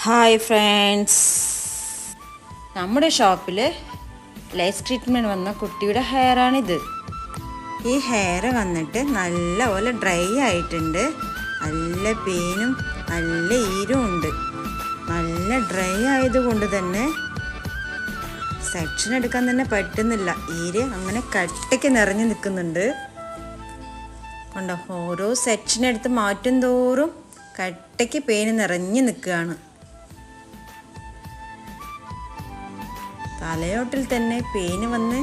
Hi friends, നമ്മുടെ ഷോപ്പിൽ lies treatment വന്ന കുട്ടിയുടെ ഹെയറാണിത്. ഈ ഹെയർ വന്നിട്ട് നല്ലപോലെ ഡ്രൈ ആയിട്ടുണ്ട്. നല്ല പെയിനും നല്ല ഈരും ഉണ്ട്. നല്ല ഡ്രൈ ആയതുകൊണ്ട് തന്നെ സെക്ഷൻ എടുക്കാൻ തന്നെ പറ്റുന്നില്ല. ഈര് അങ്ങനെ കട്ടയ്ക്ക് നിറഞ്ഞു നിൽക്കുന്നുണ്ട്. കണ്ടോ, ഓരോ സെക്ഷൻ എടുത്ത് മാറ്റും തോറും കട്ടയ്ക്ക് പെയിന് നിറഞ്ഞു നിൽക്കുകയാണ്. തലയോട്ടിൽ തന്നെ പെയിന് വന്ന്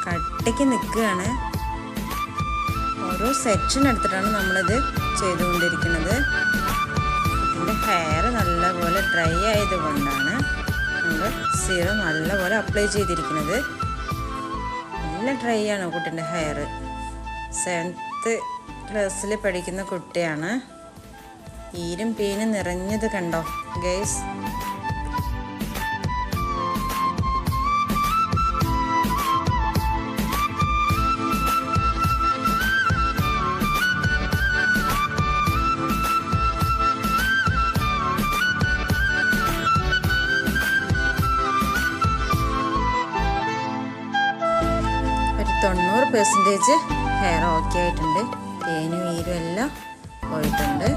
കട്ടയ്ക്ക് നിൽക്കുകയാണ്. ഓരോ സെക്ഷൻ എടുത്തിട്ടാണ് നമ്മളിത് ചെയ്തുകൊണ്ടിരിക്കുന്നത്. ഇതിൻ്റെ ഹെയർ നല്ലപോലെ ഡ്രൈ ആയതുകൊണ്ടാണ് നമ്മൾ സീറം നല്ലപോലെ അപ്ലൈ ചെയ്തിരിക്കുന്നത്. നല്ല ഡ്രൈ ആണ് കുട്ടീൻ്റെ ഹെയർ. 7th ക്ലാസ്സിൽ പഠിക്കുന്ന കുട്ടിയാണ്. ഈരും പെയിനും നിറഞ്ഞത് കണ്ടോ ഗൈസ്. ഒരു 90% ഹെയർ ഓക്കെ ആയിട്ടുണ്ട്. പേനും ഈരും എല്ലാം പോയിട്ടുണ്ട്.